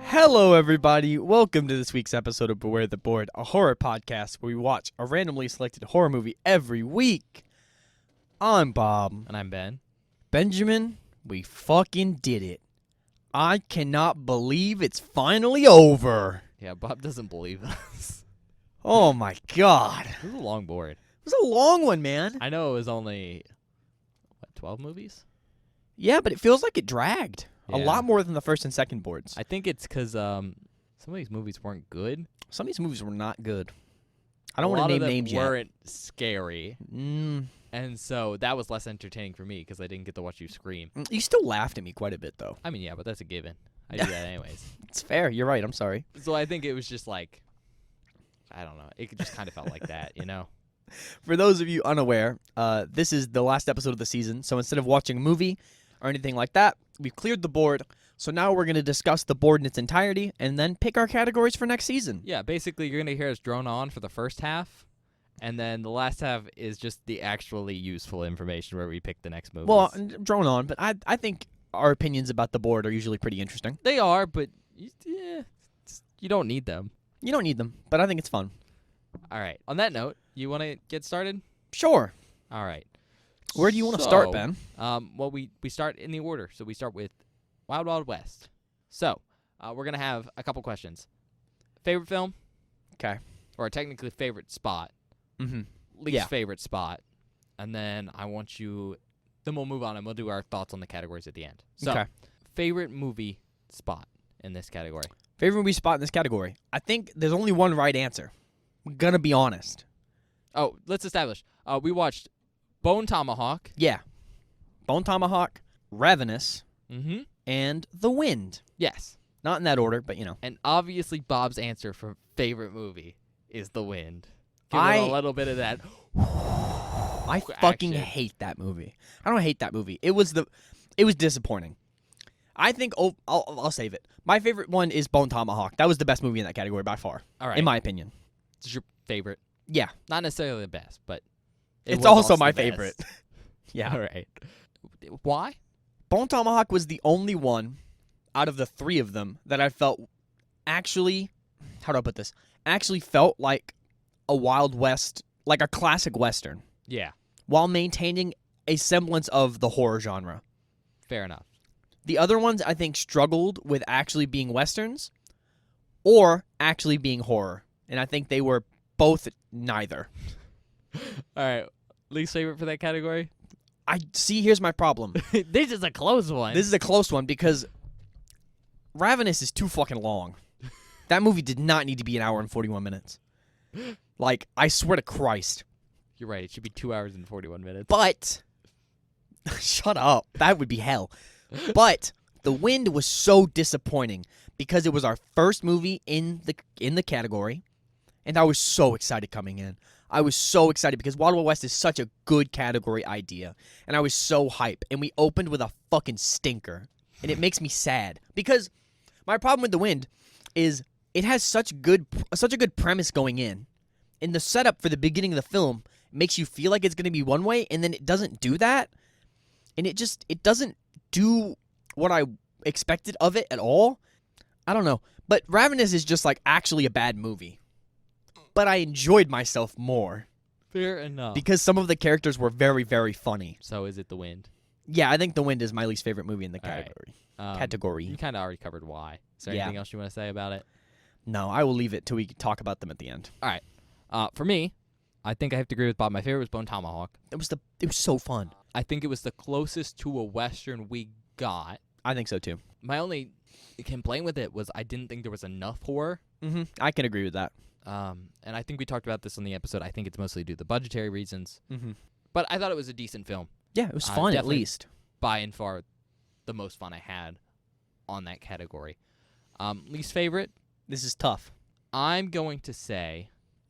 Hello, everybody. Welcome to this week's episode of Beware the Board, a horror podcast where we watch a randomly selected horror movie every week. I'm Bob. And I'm Ben. Benjamin, we fucking did it. I cannot believe it's finally over. Yeah, Bob doesn't believe us. Oh my god. It was a long board. It was a long one, man. I know it was only, 12 movies? Yeah, but it feels like it dragged. A Yeah. lot more than the first and second boards. I think it's because some of these movies weren't good. Some of these movies were not good. I don't want to name names yet. yet. Weren't scary. And so that was less entertaining for me because I didn't get to watch you scream. You still laughed at me quite a bit, though. I mean, yeah, but that's a given. I do that anyways. It's fair. You're right. I'm sorry. So I think it was just like, I don't know. It just kind of felt like that, you know? For those of you unaware, this is the last episode of the season, so instead of watching a movie or anything like that, we've cleared the board, so now we're going to discuss the board in its entirety and then pick our categories for next season. Yeah, basically you're going to hear us drone on for the first half, and then the last half is just the actually useful information where we pick the next movie. Well, drone on, but I think our opinions about the board are usually pretty interesting. They are, but you don't need them. You don't need them, but I think it's fun. All right. On that note, you want to get started? Sure. All right. Where do you want to start, Ben? Well, we start in the order. So we start with Wild Wild West. So we're going to have a couple questions. Favorite film? Okay. Or technically favorite spot. Mm-hmm. Least favorite spot. And then then we'll move on and we'll do our thoughts on the categories at the end. So, Okay. Favorite movie spot in this category? Favorite movie spot in this category? I think there's only one right answer. I'm going to be honest. Oh, let's establish. We watched Bone Tomahawk. Yeah. Bone Tomahawk, Ravenous, Mm-hmm. and The Wind. Yes. Not in that order, but you know. And obviously Bob's answer for favorite movie is The Wind. Give I- it a little bit of that. I fucking action. hate that movie. I don't hate that movie. It was disappointing. I think I'll save it. My favorite one is Bone Tomahawk. That was the best movie in that category by far, All right. in my opinion. This is your favorite. Yeah. Not necessarily the best, but it It's was also my the best. favorite. Yeah. All right. Why? Bone Tomahawk was the only one out of the three of them that I felt actually, how do I put this? Actually felt like a Wild West, like a classic Western, Yeah. while maintaining a semblance of the horror genre. Fair enough. The other ones, I think, struggled with actually being Westerns or actually being horror. And I think they were both neither. All right. Least favorite for that category? Here's my problem. This is a close one. This is a close one because Ravenous is too fucking long. That movie did not need to be an hour and 41 minutes. Like, I swear to Christ. You're right. It should be 2 hours and 41 minutes. But, shut up. That would be hell. But The Wind was so disappointing because it was our first movie in the category, and I was so excited coming in. I was so excited because Wild Wild West is such a good category idea, and I was so hype. And we opened with a fucking stinker, and it makes me sad because my problem with The Wind is it has such a good premise going in, and the setup for the beginning of the film makes you feel like it's going to be one way, and then it doesn't do that, and it doesn't do what I expected of it at all. I don't know, but Ravenous is just like actually a bad movie. But I enjoyed myself more Fair enough. because some of the characters were very, very funny. So is it The Wind? Yeah, I think The Wind is my least favorite movie in the All right. category. You kind of already covered why. Is there Yeah. anything else you want to say about it? No, I will leave it till we talk about them at the end. All right. For me, I think I have to agree with Bob. My favorite was Bone Tomahawk. It was so fun. I think it was the closest to a Western we got. I think so too. My only complaint with it was I didn't think there was enough horror. Mm-hmm. I can agree with that. And I think we talked about this on the episode. I think it's mostly due to budgetary reasons. Mm-hmm. But I thought it was a decent film. Yeah, it was fun at definitely least. By and far the most fun I had on that category. Least favorite, This is tough. I'm going to say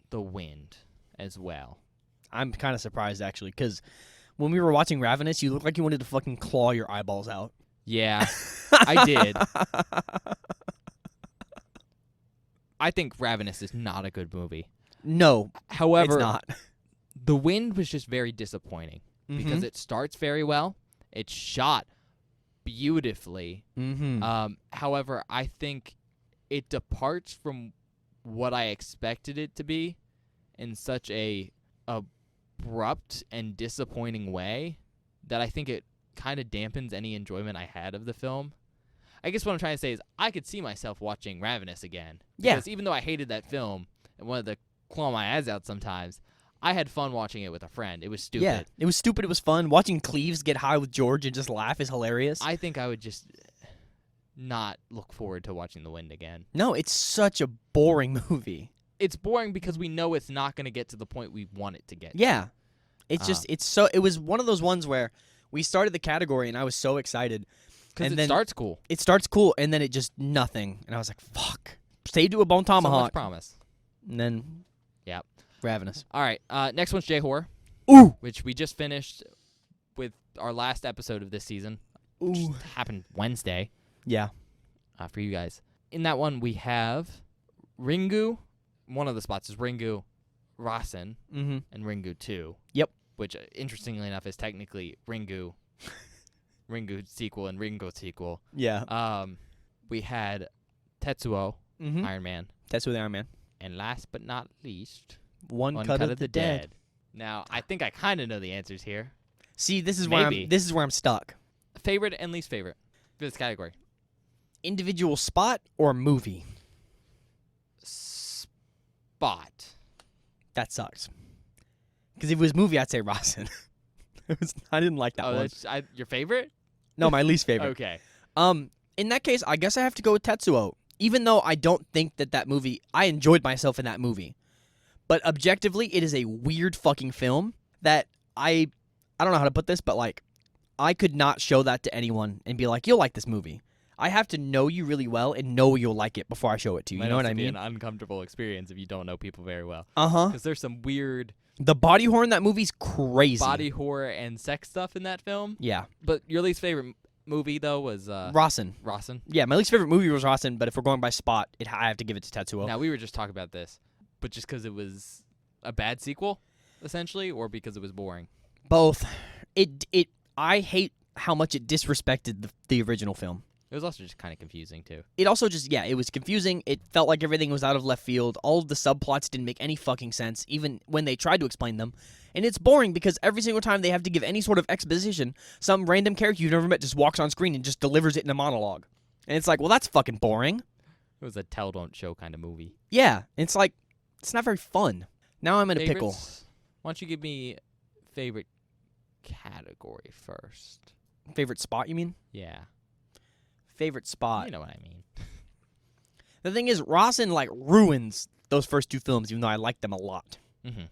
The Wind as well. I'm kind of surprised actually because when we were watching Ravenous, you looked like you wanted to fucking claw your eyeballs out. Yeah, I did. I think Ravenous is not a good movie. No, However, it's not. The Wind was just very disappointing because it starts very well. It's shot beautifully. Mm-hmm. However, I think it departs from what I expected it to be in such a abrupt and disappointing way that I think it kind of dampens any enjoyment I had of the film. I guess what I'm trying to say is I could see myself watching Ravenous again. Yeah. Because even though I hated that film and wanted to claw my eyes out sometimes, I had fun watching it with a friend. It was stupid. Yeah, it was stupid. It was fun. Watching Cleves get high with George and just laugh is hilarious. I think I would just not look forward to watching The Wind again. No, it's such a boring movie. It's boring because we know it's not going to get to the point we want it to get to. Yeah. It's just, it was one of those ones where we started the category and I was so excited. Because And it then starts cool. It starts cool and then it just nothing. And I was like, fuck. Stay to a bone So much tomahawk. promise. And then, Yep. Ravenous. All right. Next one's J-Horror, Ooh. which we just finished with our last episode of this season. Ooh. Just happened Wednesday Yeah. for you guys. In that one, we have Ringu. One of the spots is Ringu, Rasen, Mm-hmm. and Ringu 2. Yep. Which, interestingly enough, is technically Ringu sequel and Ringo sequel. Yeah. We had Tetsuo, Mm-hmm. Iron Man, That's with Iron Man. and last but not least, One cut of the dead. Now, I think I kind of know the answers here. See, this is Maybe. where I'm stuck. Favorite and least favorite for this category. Individual spot or movie? Spot. That sucks. Because if it was movie, I'd say Rasen. I didn't like that Oh, one. that's your favorite? No, my least favorite. Okay. In that case, I guess I have to go with Tetsuo. Even though I don't think that movie, I enjoyed myself in that movie. But objectively, it is a weird fucking film that I don't know how to put this, but like, I could not show that to anyone and be like, you'll like this movie. I have to know you really well and know you'll like it before I show it to you. You know what I mean? An uncomfortable experience if you don't know people very well. Uh-huh. Because there's some weird The body horror in that movie's crazy. body horror and sex stuff in that film. Yeah. But your least favorite movie, though, was Rasen. Rasen. Yeah, my least favorite movie was Rasen, but if we're going by spot, I have to give it to Tetsuo. Now, we were just talking about this, but just because it was a bad sequel, essentially, or because it was boring? Both. I hate how much it disrespected the original film. It was also just kind of confusing, too. It also just, it was confusing. It felt like everything was out of left field. All of the subplots didn't make any fucking sense, even when they tried to explain them. And it's boring because every single time they have to give any sort of exposition, some random character you've never met just walks on screen and just delivers it in a monologue. And it's like, well, that's fucking boring. It was a tell, don't show kind of movie. Yeah, it's like, it's not very fun. Now I'm in a pickle. Favorites? Why don't you give me favorite category first? Favorite spot, you mean? Yeah. Favorite spot. You know what I mean. The thing is, Rasen, like, ruins those first two films, even though I like them a lot. Mm-hmm.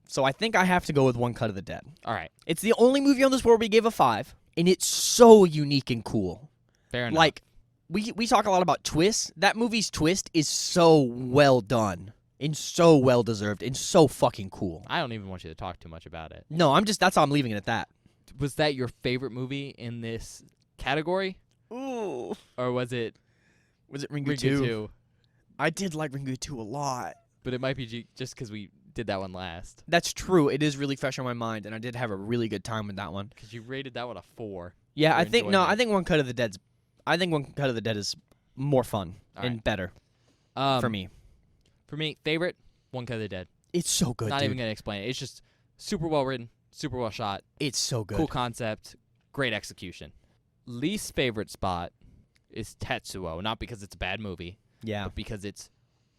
So I think I have to go with One Cut of the Dead. All right. It's the only movie on this where we gave a 5, and it's so unique and cool. Fair enough. Like, we talk a lot about twists. That movie's twist is so well done, and so well deserved, and so fucking cool. I don't even want you to talk too much about it. No, that's how I'm leaving it at that. Was that your favorite movie in this category? Ooh. Or was it Was it Ringu Ringu 2? 2? I did like Ringu 2 a lot. But it might be just because we did that one last. That's true. It is really fresh on my mind, and I did have a really good time with that one. Because you rated that one a 4. Yeah, for I think enjoyment. One Cut of the Dead is more fun All and right. better for me. For me, favorite, One Cut of the Dead. It's so good, Not dude. even going to explain it. It's just super well written, super well shot, It's so good. cool concept, great execution. Least favorite spot is Tetsuo. Not because it's a bad movie, Yeah. but because it's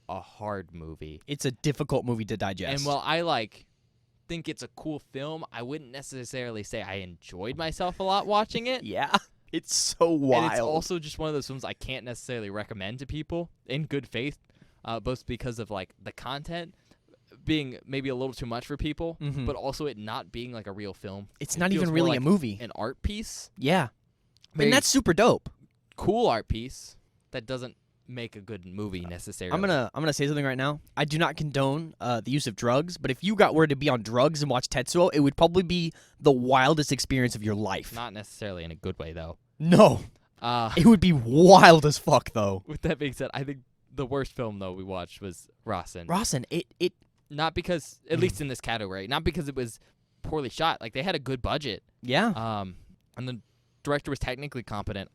a hard movie. It's a difficult movie to digest. And while I think it's a cool film, I wouldn't necessarily say I enjoyed myself a lot watching it. yeah, it's so wild. And it's also just one of those films I can't necessarily recommend to people in good faith, both because of the content being maybe a little too much for people, Mhm. but also it not being like a real film. It's It not feels even more really like a movie. An art piece, Yeah. Very And that's super dope. cool art piece that doesn't make a good movie necessarily. I'm gonna say something right now. I do not condone the use of drugs, but if you were to be on drugs and watch Tetsuo, it would probably be the wildest experience of your life. Not necessarily in a good way though. No, it would be wild as fuck though. With that being said, I think the worst film though we watched was Rasen. Rasen, it Not because, at least in this category, not because it was poorly shot. Like, they had a good budget. yeah. And the director was technically competent.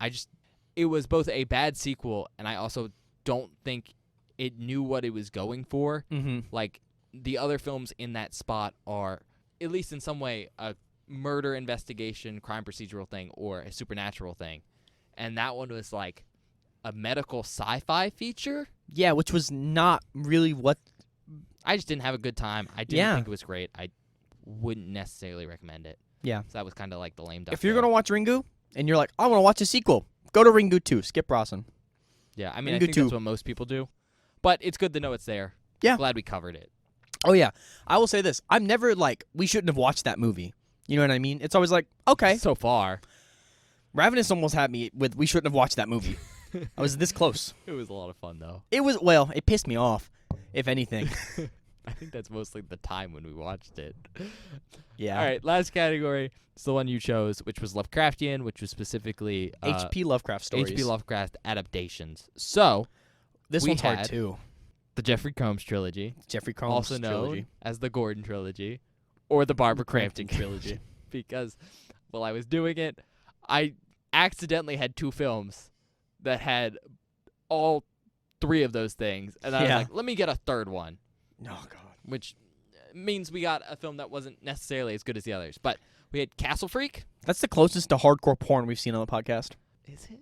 It was both a bad sequel, and I also don't think it knew what it was going for. Mm-hmm. Like, the other films in that spot are, at least in some way, a murder investigation, crime procedural thing, or a supernatural thing. And that one was like a medical sci-fi feature. Yeah, which was not really what. I just didn't have a good time. I didn't think it was great. I wouldn't necessarily recommend it. Yeah. So that was kind of like the lame duck. If you're there. gonna watch Ringu and you're like, I want to watch a sequel, go to Ringu 2. Skip Rawson. Yeah, I mean, I Ringu think 2. that's what most people do. But it's good to know it's there. Yeah. Glad we covered it. Oh yeah, I will say this: I'm never like, we shouldn't have watched that movie. You know what I mean? It's always like, okay. So far. Ravenous almost had me with, we shouldn't have watched that movie. I was this close. It was a lot of fun, though. It was, well, it pissed me off, if anything. I think that's mostly the time when we watched it. Yeah. All right, last category is the one you chose, which was Lovecraftian, which was specifically H.P. Lovecraft stories. H.P. Lovecraft adaptations. So, This we one's hard had too. the Jeffrey Combs trilogy, Jeffrey Combs also known trilogy. as the Gordon trilogy, or the Barbara Crampton trilogy. Because while I was doing it, I accidentally had two films that had all three of those things. And I was Yeah. like, let me get a third one, Oh God. which means we got a film that wasn't necessarily as good as the others. But we had Castle Freak. That's the closest to hardcore porn we've seen on the podcast. Is it?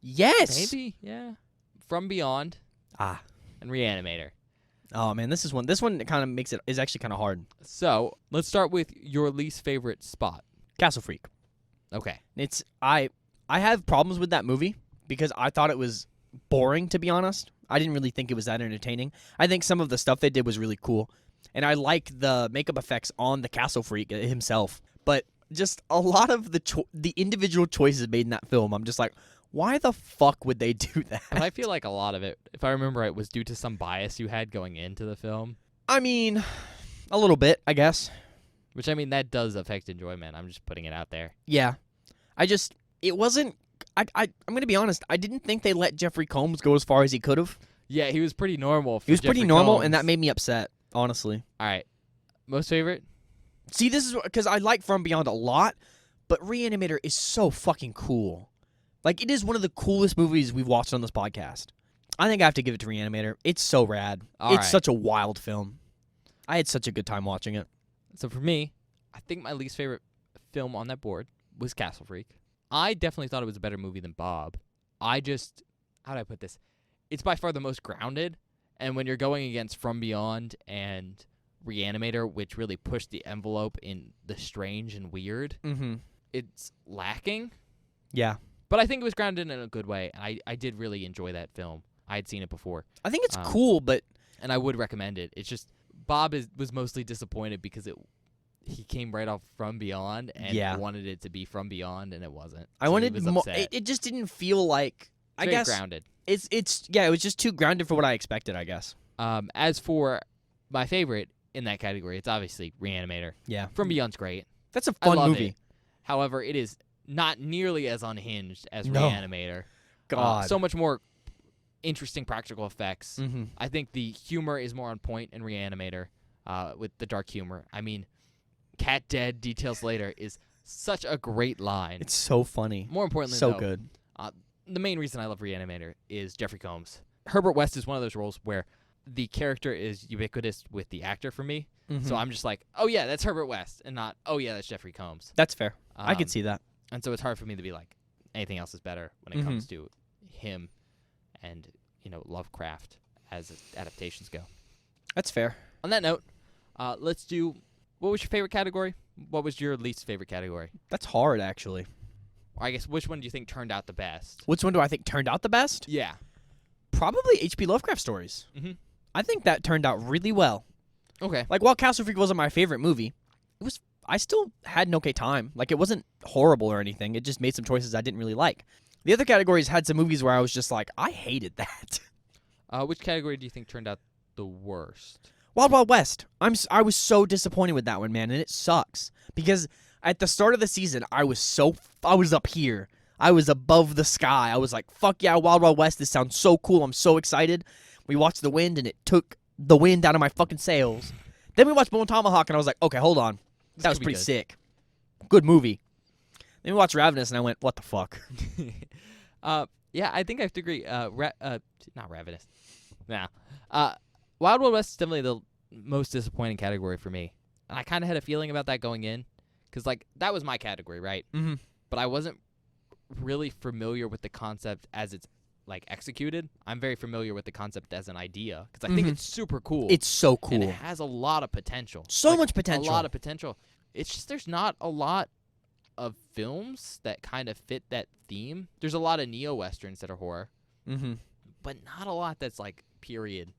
Yes. Maybe, yeah. From Beyond Ah. and Reanimator. Oh man, this one kind of makes it is actually kind of hard. So let's start with your least favorite spot. Castle Freak. Okay. It's I have problems with that movie because I thought it was boring, to be honest. I didn't really think it was that entertaining. I think some of the stuff they did was really cool, and I like the makeup effects on the Castle Freak himself. But just a lot of the individual choices made in that film, I'm just like, why the fuck would they do that? But I feel like a lot of it, if I remember right, was due to some bias you had going into the film. I mean, a little bit, I guess. Which, I mean, that does affect enjoyment. I'm just putting it out there. Yeah. It wasn't, I'm going to be honest, I didn't think they let Jeffrey Combs go as far as he could have. Yeah, he was pretty normal. He was pretty normal, and that made me upset, honestly. All right. Most favorite? See, this is because I like From Beyond a lot, but Reanimator is so fucking cool. Like, it is one of the coolest movies we've watched on this podcast. I think I have to give it to Reanimator. It's so rad. All It's right. such a wild film. I had such a good time watching it. So for me, I think my least favorite film on that board was Castle Freak. I definitely thought it was a better movie than Bob. How do I put this? It's by far the most grounded, and when you're going against From Beyond and Reanimator, which really pushed the envelope in the strange and weird, Mm-hmm. it's lacking. Yeah. But I think it was grounded in a good way, and I did really enjoy that film. I had seen it before, I think it's cool, but and I would recommend it. It's just Bob was mostly disappointed because he came right off From Beyond and wanted it to be From Beyond, and it wasn't. I So wanted he was more. upset. It just didn't feel like. I Very guess grounded. it was just too grounded for what I expected. I guess. As for my favorite in that category, it's obviously Reanimator. Yeah. From Beyond's great. That's a I fun love movie. it. However, it is not nearly as unhinged as No. Reanimator. God. So much more interesting practical effects. Mm-hmm. I think the humor is more on point in Reanimator with the dark humor. I mean, Cat Dead, Details Later is such a great line. It's so funny. More importantly, So though, good. the main reason I love Reanimator is Jeffrey Combs. Herbert West is one of those roles where the character is ubiquitous with the actor for me. Mm-hmm. So I'm just like, oh, yeah, that's Herbert West, and not, oh, yeah, that's Jeffrey Combs. That's fair. I could Um, see that. And so it's hard for me to be like, anything else is better when it Mhm. comes to him and, Lovecraft as adaptations go. That's fair. On that note, let's do, what was your favorite category? What was your least favorite category? That's hard, actually. Or I guess, which one do you think turned out the best? Which one do I think turned out the best? Yeah. Probably H.P. Lovecraft stories. Mm-hmm. I think that turned out really well. Okay. Like, while Castle Freak wasn't my favorite movie, I still had an okay time. Like, it wasn't horrible or anything. It just made some choices I didn't really like. The other categories had some movies where I was just like, I hated that. Which category do you think turned out the worst? Wild Wild West. I was so disappointed with that one, man, and it sucks because at the start of the season, I was up here. I was above the sky. I was like, fuck yeah, Wild Wild West. This sounds so cool. I'm so excited. We watched The Wind, and it took the wind out of my fucking sails. Then we watched Bone Tomahawk, and I was like, okay, hold on. That was could be pretty good. sick. Good movie. Then we watched Ravenous, and I went, what the fuck? Yeah, I think I have to agree. Not Ravenous. Nah. Wild Wild West is definitely the most disappointing category for me. And I kind of had a feeling about that going in. Because, like, that was my category, right? Mm-hmm. But I wasn't really familiar with the concept as it's, like, executed. I'm very familiar with the concept as an idea. Because I think Mhm. it's super cool. It's so And it cool. has a lot of potential. So Like, much potential. A lot of potential. It's just there's not a lot of films that kind of fit that theme. There's a lot of neo-westerns that are horror, Mm-hmm. but not a lot that's like period.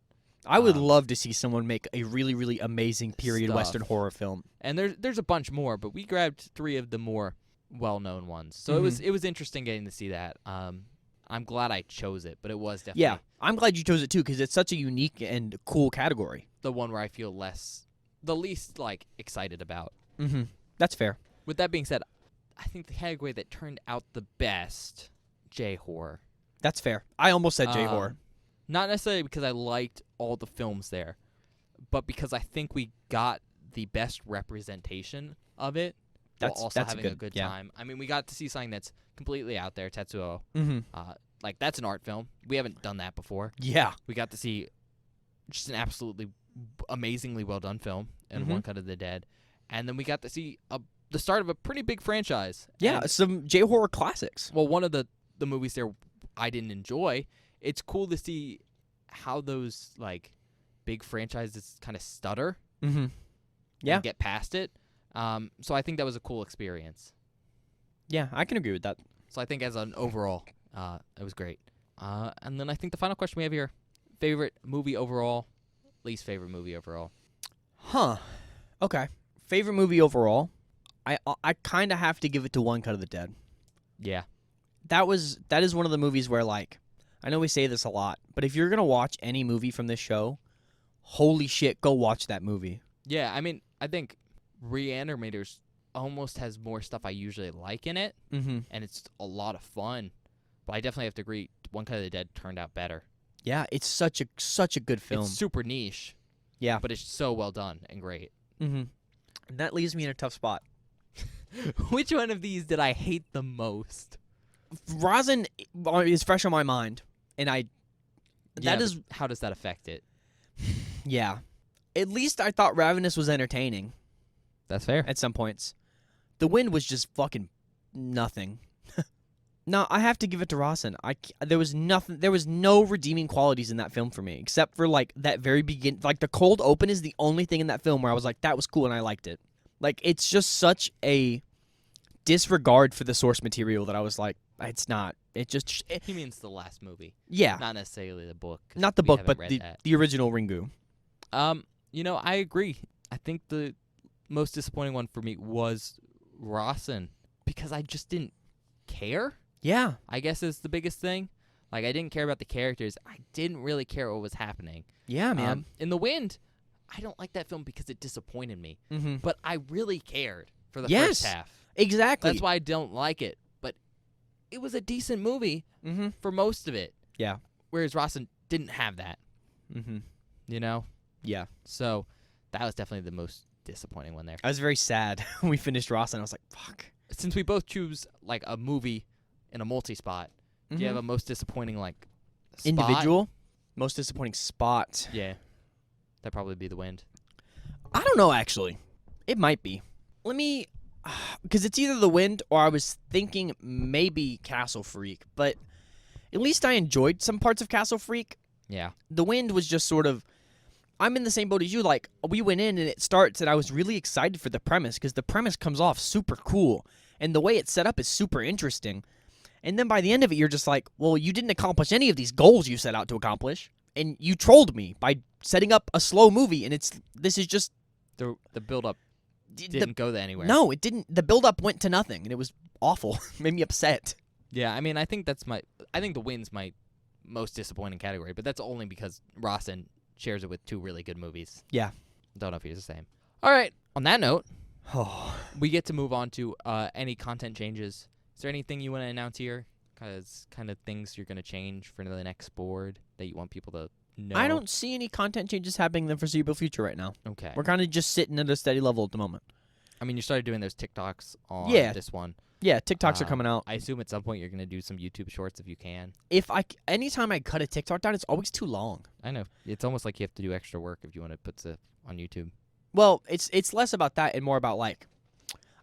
I would love to see someone make a really, really amazing period Stuff. Western horror film. And there's a bunch more, but we grabbed 3 of the more well-known ones. So it was interesting getting to see that. I'm glad I chose it, but it was definitely Yeah, I'm glad you chose it too because it's such a unique and cool category. the one where I feel the least like excited about. Mm-hmm. That's fair. With that being said, I think the category that turned out the best, J-horror. That's fair. I almost said J-horror. Not necessarily because I liked all the films there, but because I think we got the best representation of it while also having a good time. I mean, we got to see something that's completely out there, Tetsuo. Mm-hmm. Like, that's an art film. We haven't done that before. Yeah. We got to see just an absolutely amazingly well-done film in One Cut of the Dead. And then we got to see the start of a pretty big franchise. Yeah, And, some J-horror classics. well, one of the movies there I didn't enjoy. It's cool to see how those, like, big franchises kind of stutter. Mm-hmm. Yeah. And get past it. So I think that was a cool experience. Yeah, I can agree with that. So I think as an overall, it was great. And then I think the final question we have here, favorite movie overall, least favorite movie overall. Huh. Okay. Favorite movie overall? I kind of have to give it to One Cut of the Dead. Yeah. That is one of the movies where, like, I know we say this a lot, but if you're going to watch any movie from this show, holy shit, go watch that movie. Yeah, I mean, I think Reanimators almost has more stuff I usually like in it, Mm-hmm. and it's a lot of fun. But I definitely have to agree, One Cut of the Dead turned out better. Yeah, it's such a good film. It's super niche. Yeah. But it's so well done and great. Mm-hmm. And that leaves me in a tough spot. Which one of these did I hate the most? Rosin is fresh on my mind, and How does that affect it? yeah. At least I thought Ravenous was entertaining That's fair. at some points. The Wind was just fucking nothing. No, I have to give it to Rosin. There was nothing. There was no redeeming qualities in that film for me, except for like that very begin. Like the cold open is the only thing in that film where I was like, that was cool and I liked it. Like it's just such a disregard for the source material that I was like, it's not. It just. He means the last movie, Yeah, not necessarily the book. 'cause not the we book, haven't but read the that. the original Ringu. I agree. I think the most disappointing one for me was Rawson because I just didn't care. Yeah. I guess is the biggest thing. Like I didn't care about the characters. I didn't really care what was happening. Yeah, man. In The Wind, I don't like that film because it disappointed me. Mm-hmm. But I really cared for the Yes. first half. Exactly. That's why I don't like it. But it was a decent movie Mm-hmm. for most of it. Yeah. Whereas Rawson didn't have that. Mm-hmm. You know? Yeah. So that was definitely the most disappointing one there. I was very sad when we finished Ross, and I was like, fuck. Since we both choose like a movie in a multi-spot, do you have a most disappointing like spot? individual? Most disappointing spot? Yeah. That'd probably be The Wind. I don't know, actually. It might be. Let me... Because it's either The Wind or I was thinking maybe Castle Freak, but at least I enjoyed some parts of Castle Freak. Yeah. The Wind was just sort of... I'm in the same boat as you. Like, we went in and it starts, and I was really excited for the premise because the premise comes off super cool, and the way it's set up is super interesting. And then by the end of it, you're just like, well, you didn't accomplish any of these goals you set out to accomplish, and you trolled me by setting up a slow movie, and this is just... The build-up didn't go anywhere. No, it didn't. The build-up went to nothing, and it was awful. Made me upset. Yeah, I mean, I think The Wind's my most disappointing category, but that's only because Rawson shares it with 2 really good movies. Yeah. Don't know if he's the same. All right. On that note, Oh. we get to move on to any content changes. Is there anything you want to announce here? Kind of things you're going to change for the next board that you want people to know? I don't see any content changes happening in the foreseeable future right now. Okay. We're kind of just sitting at a steady level at the moment. I mean, you started doing those TikToks on Yeah. this one. Yeah, TikToks are coming out. I assume at some point you're gonna do some YouTube Shorts if you can. Anytime I cut a TikTok down, it's always too long. I know it's almost like you have to do extra work if you want to put stuff on YouTube. Well, it's less about that and more about like,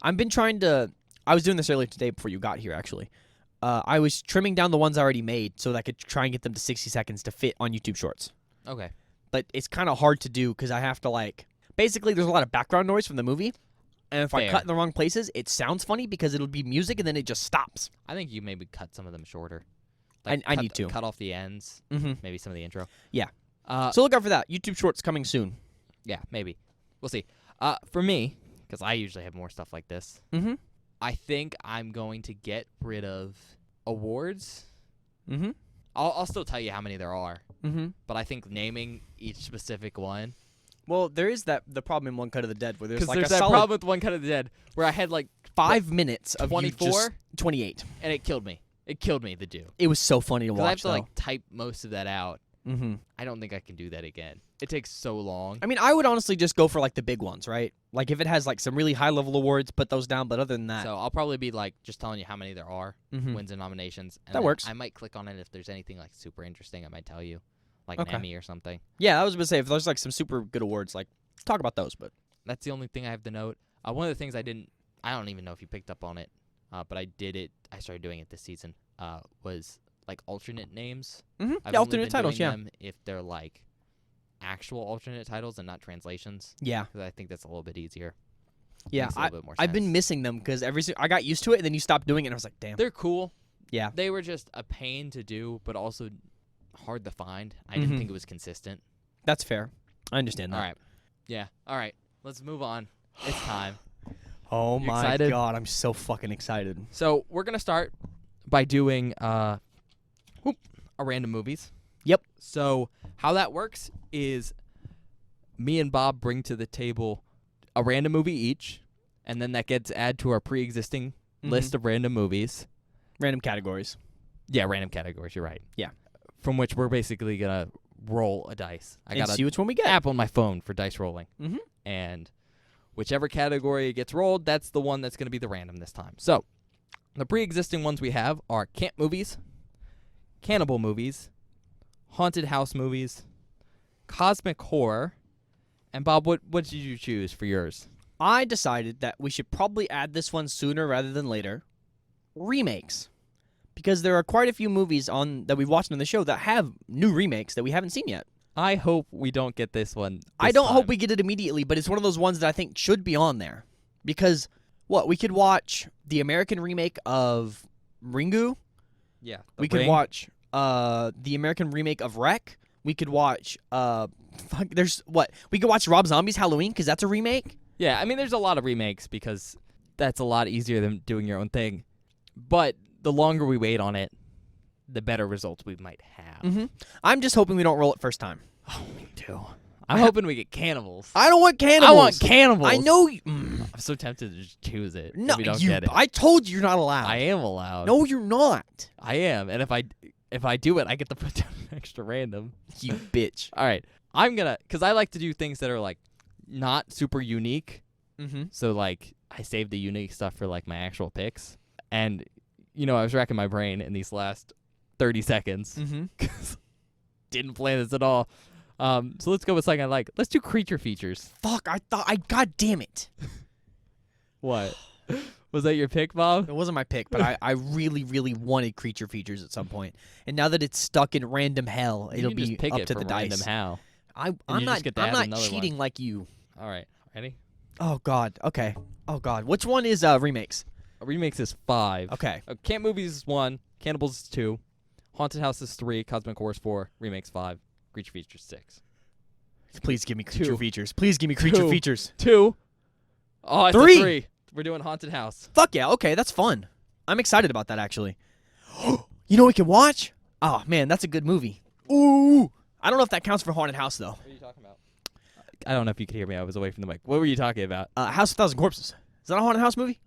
I've been trying to. I was doing this earlier today before you got here. Actually, I was trimming down the ones I already made so that I could try and get them to 60 seconds to fit on YouTube Shorts. Okay. But it's kind of hard to do because I have to like. Basically, there's a lot of background noise from the movie, and if I Fair. cut in the wrong places, it sounds funny because it'll be music and then it just stops. I think you maybe cut some of them shorter. I need to. cut off the ends. Mm-hmm. Maybe some of the intro. Yeah. So So look out for that. YouTube Shorts coming soon. yeah, maybe we'll see. For me, because I usually have more stuff like this, Mm-hmm. I think I'm going to get rid of awards. Mm-hmm. I'll still tell you how many there are, Mm-hmm. but I think naming each specific one. Well, there is the problem in One Cut of the Dead where there's Because like there's a that solid problem with One Cut of the Dead where I had like 5 minutes of 24? you just 28. and it killed me. It killed me to do. It was so funny to Because I have watch to though. like type most of that out. Mm-hmm. I don't think I can do that again. It takes so long. I mean, I would honestly just go for like the big ones, right? Like if it has like some really high level awards, put those down. But other than that, So I'll probably be like just telling you how many there are, Mhm. wins and nominations. And That then works. I might click on it if there's anything like super interesting. I might tell you, like Okay. an Emmy or something. yeah, I was gonna say if there's like some super good awards, like talk about those. But That's the only thing I have to note. One of the things I don't even know if you picked up on it, but I did it. I started doing it this season. Was like alternate names. I've yeah, only alternate been titles, doing yeah, them if they're like actual alternate titles and not translations. yeah, Because I think that's a little bit easier. yeah. Makes a little bit more I've been sense. missing them because I got used to it, and then you stopped doing it, and I was like, damn. They're cool. Yeah. They were just a pain to do, but also hard to find. I Mhm. didn't think it was consistent. That's fair. I understand that. All right. Yeah. All right. Let's move on. It's time. Oh You my excited? god, I'm so fucking excited. So we're gonna start by doing a random movies. Yep. So how that works is me and Bob bring to the table a random movie each, and then that gets added to our pre-existing list of random movies. Random categories. Yeah, random categories. You're right. Yeah. From which we're basically gonna roll a dice. I And got see an which one we get. app on my phone for dice rolling, Mm-hmm. and whichever category gets rolled, that's the one that's gonna be the random this time. So the pre-existing ones we have are camp movies, cannibal movies, haunted house movies, cosmic horror, and Bob, what did you choose for yours? I decided that we should probably add this one sooner rather than later. Remakes. Because there are quite a few movies that we've watched on the show that have new remakes that we haven't seen yet. I hope we don't get this one. I don't hope we get it immediately, but it's one of those ones that I think should be on there. Because, we could watch the American remake of Ringu. Yeah. We could watch the American remake of Wreck. We could watch, we could watch Rob Zombie's Halloween, because that's a remake. Yeah, I mean, there's a lot of remakes because that's a lot easier than doing your own thing. But the longer we wait on it, the better results we might have. Mm-hmm. I'm just hoping we don't roll it first time. Oh, me too. I'm hoping we get cannibals. I don't want cannibals. I want cannibals. I know. I'm so tempted to just choose it. No, if we don't get it. I told you you're not allowed. I am allowed. No, you're not. I am. And if I do it, I get to put down an extra random. You bitch. All right. I'm going to, because I like to do things that are like not super unique. Mm-hmm. So like I save the unique stuff for like my actual picks. And, I was racking my brain in these last 30 seconds. Mm-hmm. Because didn't plan this at all. So let's go with something I like. Let's do creature features. Fuck, God damn it. What? Was that your pick, Bob? It wasn't my pick, but I really, really wanted creature features at some point. And now that it's stuck in random hell, You it'll can be just pick up it to from the dice. random how. I'm you not just get to add I'm not another cheating one. like you. All right. Ready? Oh god. Okay. Oh god. Which one is remakes? Remakes is 5. Okay. Camp movies is 1. Cannibals is 2. Haunted house is 3. Cosmic horror is 4. Remakes 5. Creature features 6. Please give me creature 2. features. Please give me creature 2. features. 2. Oh, I said 3. 3. We're doing haunted house. Fuck yeah. Okay, that's fun. I'm excited about that actually. You know what we can watch? Oh man, that's a good movie. Ooh. I don't know if that counts for haunted house though. What are you talking about? I don't know if you could hear me. I was away from the mic. What were you talking about? House of Thousand Corpses. Is that a haunted house movie?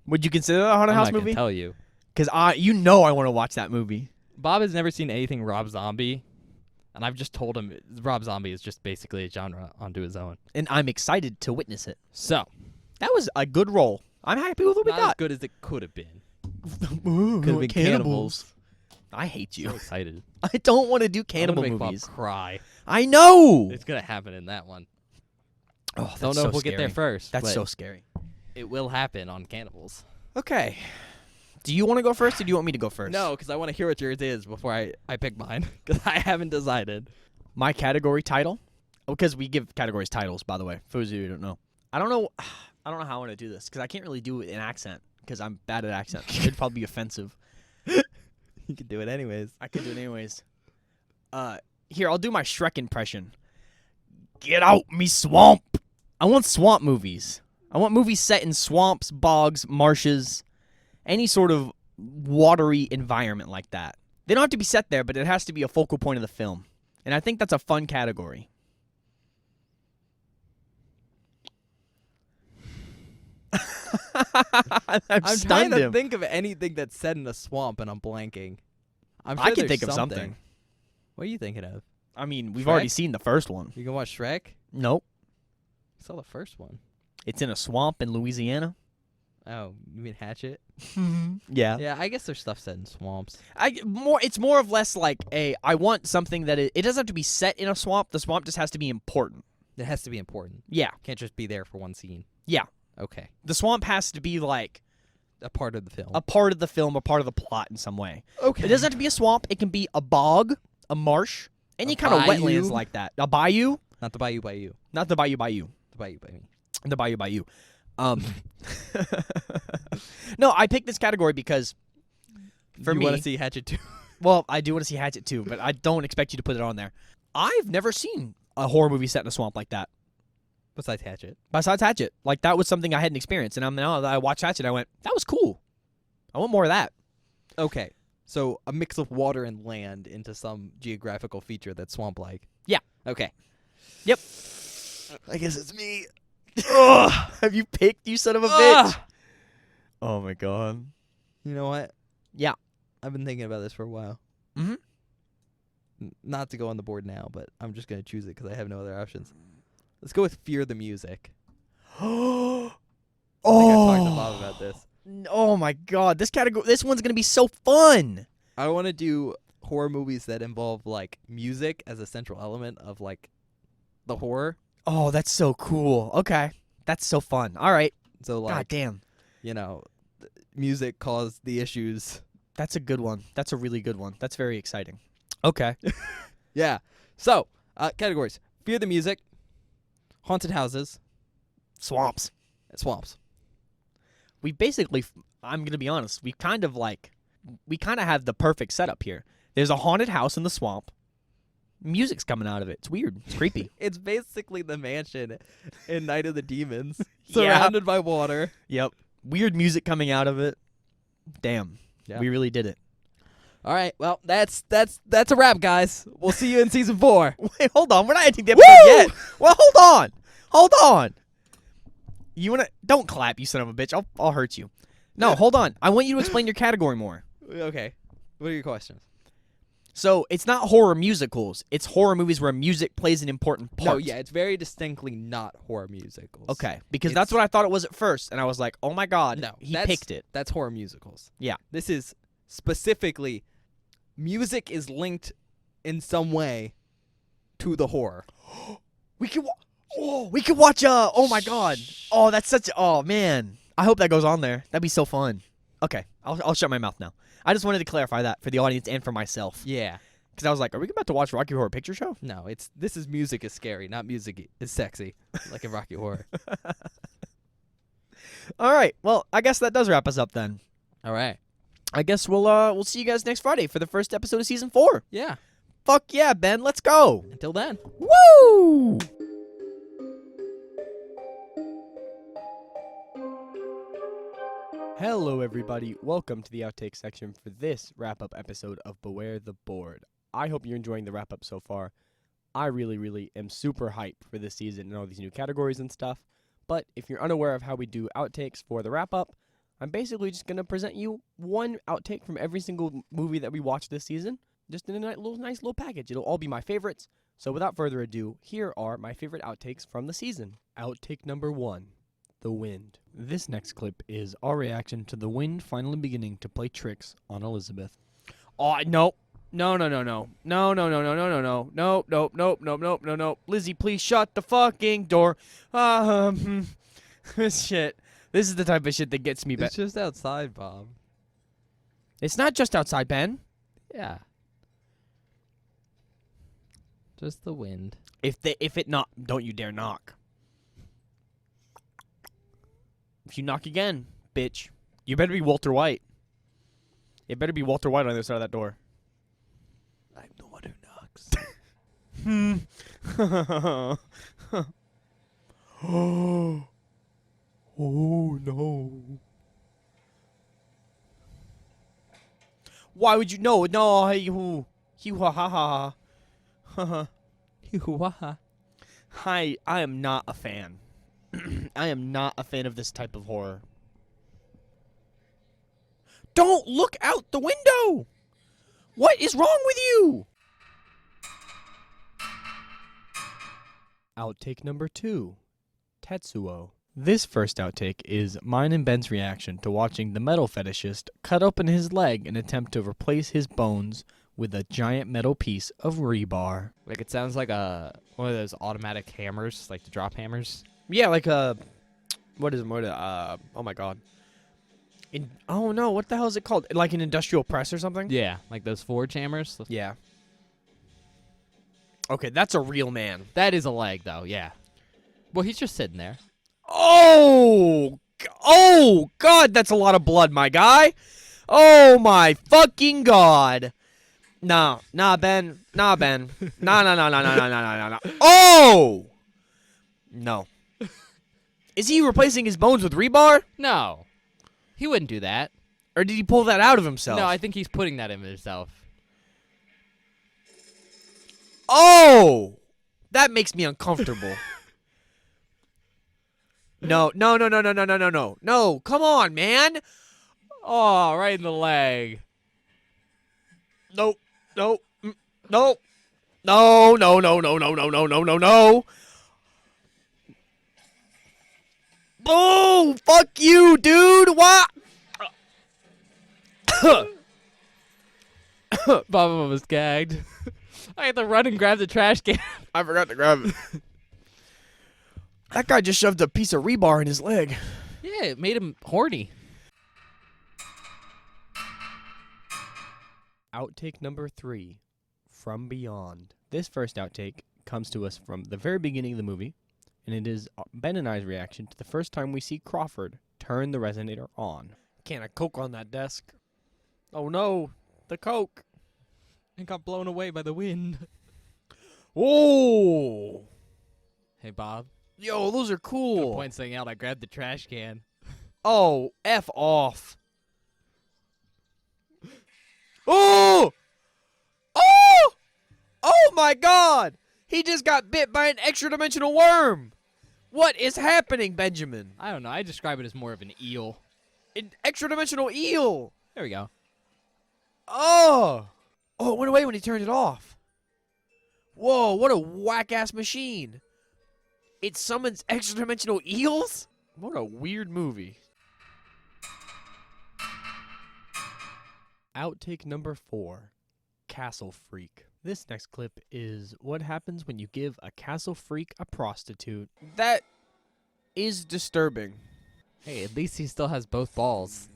Would you consider that a haunted I'm house not movie? gonna tell you. Because I want to watch that movie. Bob has never seen anything Rob Zombie, and I've just told him Rob Zombie is just basically a genre onto his own. And I'm excited to witness it. So, That was a good roll. I'm happy with what we Not as got. good as it could have been. Ooh, Could have been cannibals. I hate you. So excited. I don't want to do I'm cannibal gonna make movies. Bob cry. I know. It's gonna happen in that one. Oh, that's Don't know so if we'll get there scary. first. That's but so scary. it will happen on Cannibals. Okay. Do you want to go first, or do you want me to go first? No, because I want to hear what yours is before I pick mine. Because I haven't decided. My category title? Because we give categories titles, by the way, for those of you who don't know. I don't know how I want to do this, because I can't really do it in accent, because I'm bad at accents. It'd probably be offensive. You can do it anyways. I could do it anyways. Here, I'll do my Shrek impression. Get out, me swamp! I want swamp movies. I want movies set in swamps, bogs, marshes, any sort of watery environment like that. They don't have to be set there, but it has to be a focal point of the film. And I think that's a fun category. I'm stunned trying to him. think of anything that's set in a swamp, and I'm blanking. I'm sure I can there's think of something. something. What are you thinking of? I mean, we've Shrek? already seen the first one. You can watch Shrek? Nope. I saw the first one. It's in a swamp in Louisiana. Oh, you mean Hatchet? Yeah. Yeah, I guess there's stuff set in swamps. It's more of less like I want something that it doesn't have to be set in a swamp. The swamp just has to be important. It has to be important. Yeah. Can't just be there for one scene. Yeah. Okay. The swamp has to be like A part of the film. a part of the film, a part of the plot in some way. Okay. It doesn't have to be a swamp. It can be a bog, a marsh, any A kind of bayou? wetlands like that. A bayou, Not the Bayou. not the bayou. The Bayou. The bayou. No, I picked this category because for you me, want to see Hatchet 2? well, I do want to see Hatchet too, but I don't expect you to put it on there. I've never seen a horror movie set in a swamp like that. Besides Hatchet. Besides Hatchet, like that was something I hadn't experienced, and now that I watched Hatchet, I went, "That was cool. I want more of that." Okay. So a mix of water and land into some geographical feature that's swamp-like. Yeah. Okay. Yep. I guess it's me. Ugh, have you picked, you son of a bitch? Ugh. Oh my god. You know what? Yeah. I've been thinking about this for a while. Mhm. Not to go on the board now, but I'm just going to choose it because I have no other options. Let's go with Fear the Music. Oh. I think I talked to Bob about this. Oh my god. This one's gonna be so fun. I want to do horror movies that involve like music as a central element of like the horror. Oh, that's so cool. Okay. That's so fun. All right. So like, God damn. you know, music caused the issues. That's a good one. That's a really good one. That's very exciting. Okay. Yeah. So, categories. Fear the Music, Haunted Houses, Swamps. Swamps. We basically, I'm going to be honest, we kind of have the perfect setup here. There's a haunted house in the swamp. Music's coming out of it. It's weird. It's creepy. It's basically the mansion in Night of the Demons, Yeah. surrounded by water. Yep. Weird music coming out of it. Damn. Yeah. We really did it. All right. Well, that's a wrap, guys. We'll see you in season 4. Wait, hold on. We're not ending the episode yet. Well, hold on. You want to... Don't clap, you son of a bitch. I'll hurt you. No, hold on. I want you to explain your category more. Okay. What are your questions? So, it's not horror musicals. It's horror movies where music plays an important part. No, yeah, it's very distinctly not horror musicals. Okay, because that's what I thought it was at first, and I was like, oh my god, No, he that's- picked it. That's horror musicals. Yeah. This is specifically music is linked in some way to the horror. We can watch, oh my god. Oh, that's oh man. I hope that goes on there. That'd be so fun. Okay, I'll shut my mouth now. I just wanted to clarify that for the audience and for myself. Yeah. Because I was like, are we about to watch Rocky Horror Picture Show? No, this is music is scary, not music is sexy, like in Rocky Horror. All right, well, I guess that does wrap us up then. All right. I guess we'll see you guys next Friday for the first episode of Season 4. Yeah. Fuck yeah, Ben, let's go. Until then. Woo! Hello, everybody. Welcome to the outtake section for this wrap-up episode of Beware the Board. I hope you're enjoying the wrap-up so far. I really, really am super hyped for this season and all these new categories and stuff. But if you're unaware of how we do outtakes for the wrap-up, I'm basically just going to present you one outtake from every single movie that we watched this season, just in a nice little package. It'll all be my favorites. So without further ado, here are my favorite outtakes from the season. Outtake number 1. The Wind. This next clip is our reaction to the wind finally beginning to play tricks on Elizabeth. Oh, nope. No. No. Lizzie, please shut the fucking door. This shit. This is the type of shit that gets me. It's just outside, Bob. It's not just outside, Ben. Yeah. Just the wind. If it not, don't you dare knock. If you knock again, bitch, you better be Walter White. It better be Walter White on the other side of that door. I'm the one who knocks. Oh no. Why would you no ha ha. Hi, I am not a fan. I am not a fan of this type of horror. Don't look out the window! What is wrong with you? Outtake number 2. Tetsuo. This first outtake is mine and Ben's reaction to watching the metal fetishist cut open his leg and attempt to replace his bones with a giant metal piece of rebar. Like, it sounds like one of those automatic hammers, like the drop hammers. Yeah, like a... oh my god. Oh no, what the hell is it called? Like an industrial press or something? Yeah, like those forge hammers. Yeah. Okay, that's a real man. That is a leg, though, yeah. Well, he's just sitting there. Oh! Oh, God, that's a lot of blood, my guy. Oh, my fucking God. Nah, Ben. Nah. Oh! No. Is he replacing his bones with rebar? No. He wouldn't do that. Or did he pull that out of himself? No, I think he's putting that in himself. Oh! That makes me uncomfortable. No. No, come on, man. Oh, right in the leg. Nope. No. Oh, fuck you, dude. What? Bubba was gagged. I had to run and grab the trash can. I forgot to grab it. That guy just shoved a piece of rebar in his leg. Yeah, it made him horny. Outtake number 3, From Beyond. This first outtake comes to us from the very beginning of the movie, and it is Ben and I's reaction to the first time we see Crawford turn the resonator on. Can of Coke on that desk. Oh no, the Coke. It got blown away by the wind. Oh! Hey, Bob. Yo, those are cool. Point something out. I grabbed the trash can. Oh, F off. Oh! Oh! Oh my God! He just got bit by an extra-dimensional worm. What is happening, Benjamin? I don't know. I describe it as more of an eel. An extra-dimensional eel. There we go. Oh! Oh, it went away when he turned it off. Whoa, what a whack-ass machine. It summons extra-dimensional eels? What a weird movie. Outtake number 4, Castle Freak. This next clip is what happens when you give a castle freak a prostitute. That is disturbing. Hey, at least he still has both balls.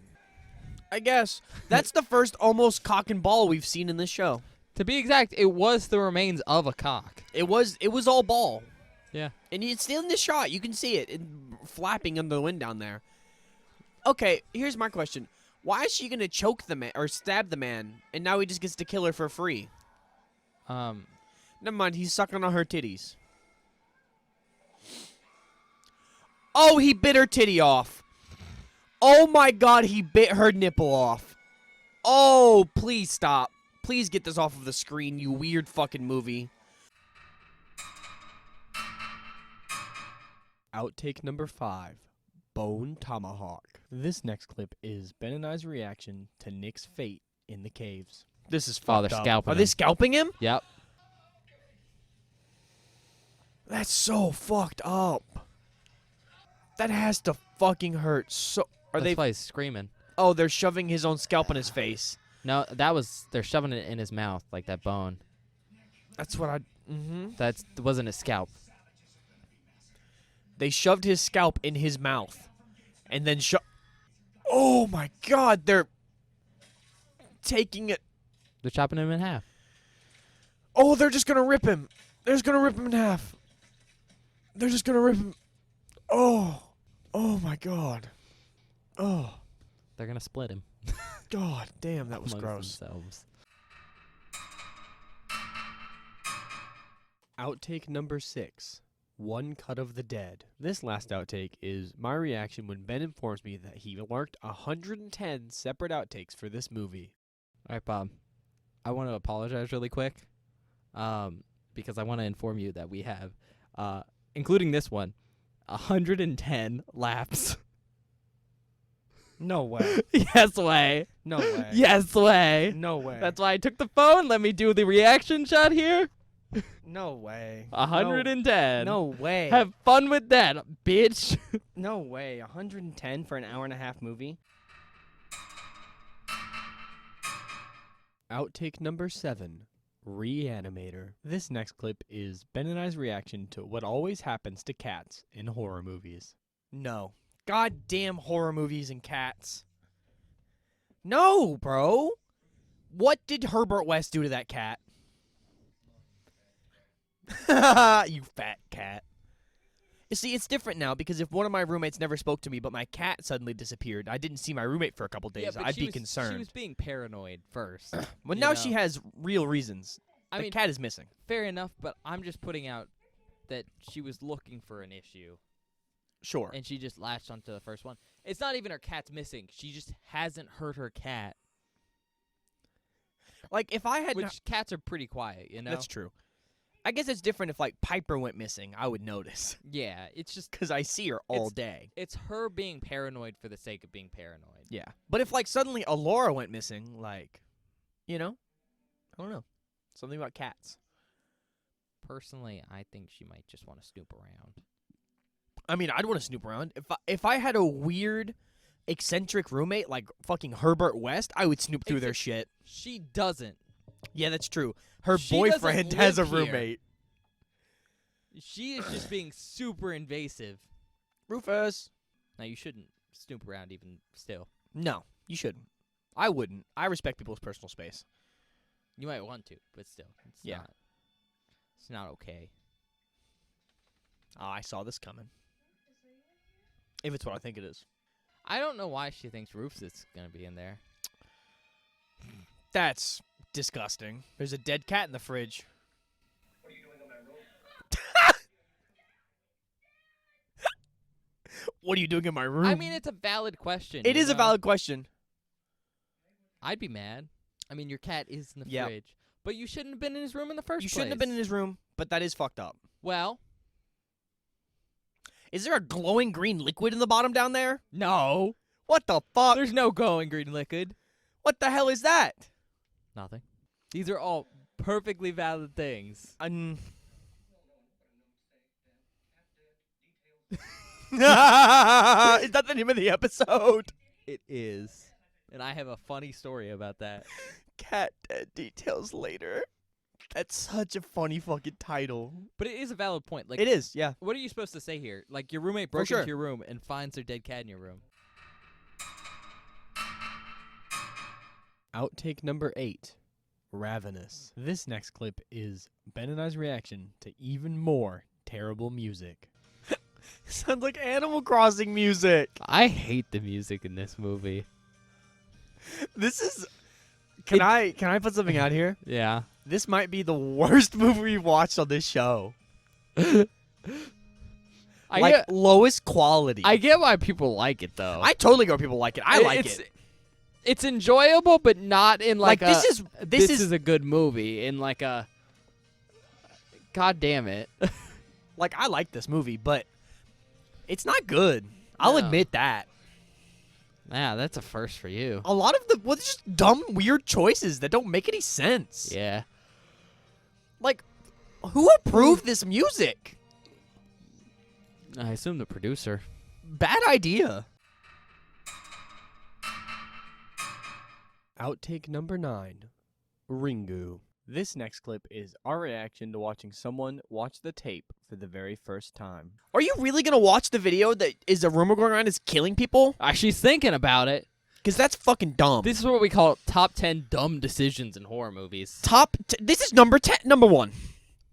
I guess. That's the first almost cock and ball we've seen in this show. To be exact, it was the remains of a cock. It was all ball. Yeah. And it's still in the shot. You can see it flapping under the wind down there. Okay, here's my question. Why is she going to choke the man or stab the man, and now he just gets to kill her for free? Never mind, he's sucking on her titties. Oh, he bit her titty off. Oh my God, he bit her nipple off. Oh, please stop. Please get this off of the screen, you weird fucking movie. Outtake number 5, Bone Tomahawk. This next clip is Ben and I's reaction to Nick's fate in the caves. This is Oh, fucked they're up. scalping Are they him. scalping him? Yep. That's so fucked up. That has to fucking hurt. So That's why he's screaming. Oh, they're shoving his own scalp in his face. No, they're shoving it in his mouth, like that bone. That's what I. Mm-hmm. That wasn't his scalp. They shoved his scalp in his mouth, and then Oh my God! They're taking it. They're chopping him in half. Oh, they're just gonna rip him. They're just gonna rip him in half. They're just gonna rip him. Oh. Oh my God. Oh. They're gonna split him. God damn, that was amongst gross. themselves. Outtake number 6. One cut of the dead. This last outtake is my reaction when Ben informs me that he marked 110 separate outtakes for this movie. All right, Bob. I want to apologize really quick, because I want to inform you that we have, including this one, 110 laps. No way. Yes way. No way. Yes way. No way. That's why I took the phone. Let me do the reaction shot here. No way. 110. No way. Have fun with that, bitch. No way. 110 for an hour and a half movie? Outtake number 7. Reanimator. This next clip is Ben and I's reaction to what always happens to cats in horror movies. No. Goddamn horror movies and cats. No, bro. What did Herbert West do to that cat? You fat cat. You see, it's different now because if one of my roommates never spoke to me but my cat suddenly disappeared, I didn't see my roommate for a couple days, but I'd she be was- concerned. She was being paranoid first. Well, you now know? she has real reasons. I The mean, cat is missing. fair enough, but I'm just putting out that she was looking for an issue, Sure. and she just latched onto the first one. It's not even her cat's missing. She just hasn't hurt her cat, Like, if I had... which cats are pretty quiet, you know? That's true. I guess it's different if, like, Piper went missing. I would notice. Yeah, it's just, Because I see her all day. it's her being paranoid for the sake of being paranoid. Yeah. But if, like, suddenly Alora went missing, like, you know? I don't know. Something about cats. Personally, I think she might just want to snoop around. I mean, I'd want to snoop around. If I had a weird, eccentric roommate like fucking Herbert West, I would snoop through their shit. She doesn't. Yeah, that's true. Her She boyfriend doesn't has a live here. roommate. She is just being super invasive. Rufus. Now, you shouldn't snoop around even still. No, you shouldn't. I wouldn't. I respect people's personal space. You might want to, but still, it's Yeah. not. It's not okay. Oh, I saw this coming. If it's what I think it is. I don't know why she thinks Rufus is gonna be in there. That's disgusting. There's a dead cat in the fridge. What are you doing in my room? What are you doing in my room? I mean, it's a valid question. it you is a know? valid question. I'd be mad. I mean, your cat is in the Yeah. fridge, but you shouldn't have been in his room in the first You place. shouldn't have been in his room, but that is fucked up. Well, Is there a glowing green liquid in the bottom down there? no. What the fuck? There's no glowing green liquid. What the hell is that? Nothing. These are all perfectly valid things. Is that the name of the episode? It is. And I have a funny story about that. Cat dead details later. That's such a funny fucking title. But it is a valid point. Like, It is, yeah. what are you supposed to say here? Like, your roommate For broke sure. into your room and finds their dead cat in your room. Outtake number 8. Ravenous. This next clip is Ben and I's reaction to even more terrible music. Sounds like Animal Crossing music. I hate the music in this movie. This is... Can I put something out here? Yeah. This might be the worst movie we've watched on this show. Lowest quality. I get why people like it, though. I totally get why people like it. I like it. It's enjoyable, but not in like, this this is is a good movie. In like a, God damn it. like I like this movie, but it's not good. I'll No. admit that. Yeah, that's a first for you. A lot of it's just dumb, weird choices that don't make any sense. Yeah. Like, who approved this music? I assume the producer. bad idea. Outtake number 9. Ringu. This next clip is our reaction to watching someone watch the tape for the very first time. Are you really gonna watch the video that is a rumor going around is killing people? She's thinking about it. Because that's fucking dumb. This is what we call top 10 dumb decisions in horror movies. This is number 10. Number 1.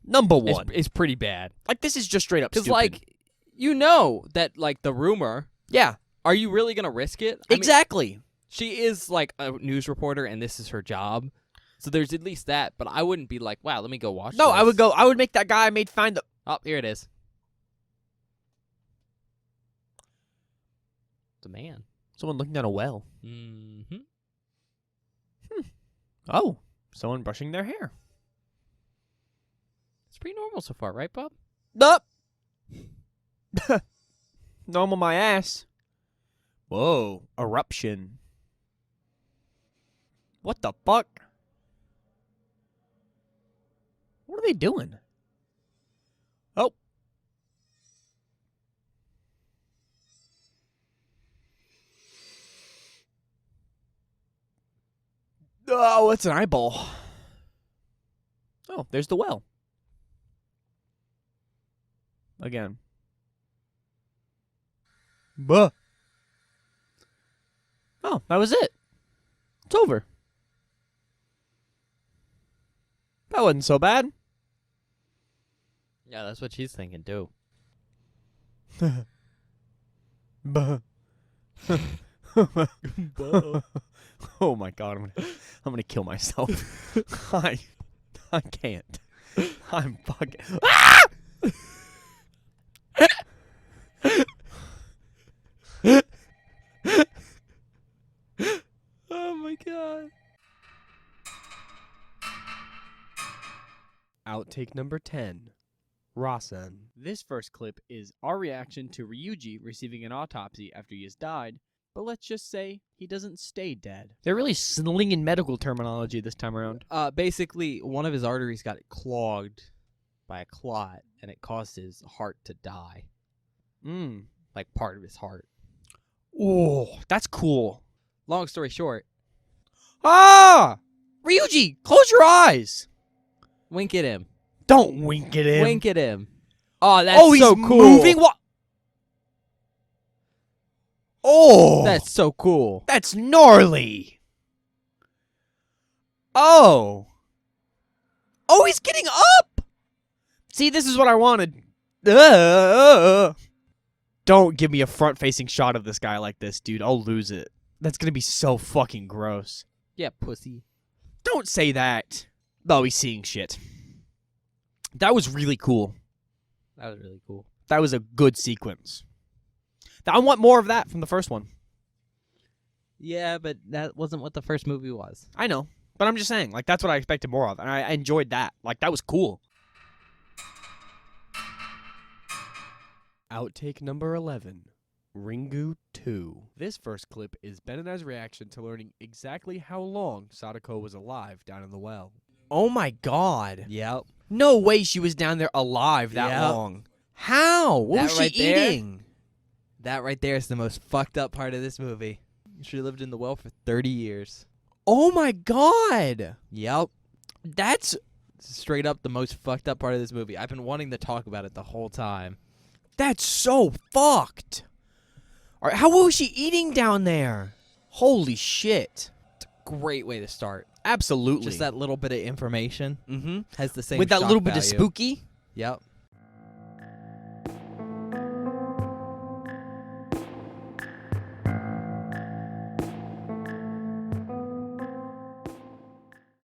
Number 1. It's pretty bad. Like, this is just straight up Because, stupid. like, you know that, like, the rumor, yeah, are you really going to risk it? I mean, exactly. she is, like, a news reporter, and this is her job. So there's at least that. But I wouldn't be like, wow, let me go watch No, this. I would make that guy find the... Oh, here it is. It's a man. Someone looking down a well. Mm-hmm. Oh, someone brushing their hair. It's pretty normal so far, right, Bob? Nope. Normal my ass. Whoa, eruption. What the fuck? What are they doing? Oh. Oh, it's an eyeball. Oh, there's the well. Again. Buh. Oh, that was it. It's over. That wasn't so bad. Yeah, that's what she's thinking, too. Buh. Oh my god, I'm gonna kill myself. I can't. I'm fucking. Ah! Oh my god. Outtake number 10. Rasen. This first clip is our reaction to Ryuji receiving an autopsy after he has died, but let's just say he doesn't stay dead. They're really slinging medical terminology this time around. Basically, one of his arteries got clogged by a clot, and it caused his heart to die. Like, part of his heart. Oh, that's cool. Long story short, Ah! Ryuji, close your eyes. wink at him. Don't wink at him. Wink at him. Oh, that's he's so cool. moving. What? Oh, That's so cool. that's gnarly. Oh, he's getting up. See, this is what I wanted. Don't give me a front-facing shot of this guy like this, dude. I'll lose it. That's gonna be so fucking gross. Yeah, pussy. Don't say that. Oh, he's seeing shit. That was really cool. That was really cool. That was a good sequence. I want more of that from the first one. Yeah, but that wasn't what the first movie was. I know, but I'm just saying, like, that's what I expected more of, and I enjoyed that. Like, that was cool. Outtake number 11. Ringu 2. This first clip is Ben and I's reaction to learning exactly how long Sadako was alive down in the well. Oh my god. Yep. No way she was down there alive that Yep. long. How? What That was she right there? eating? That right there is the most fucked up part of this movie. She lived in the well for 30 years. Oh my god. Yep. That's Straight up the most fucked up part of this movie. I've been wanting to talk about it the whole time. so fucked. All right, how was she eating down there? Holy shit. Great way to start. Absolutely. Just that little bit of information Mm-hmm. has the same With that shock little bit of value. spooky. Yep.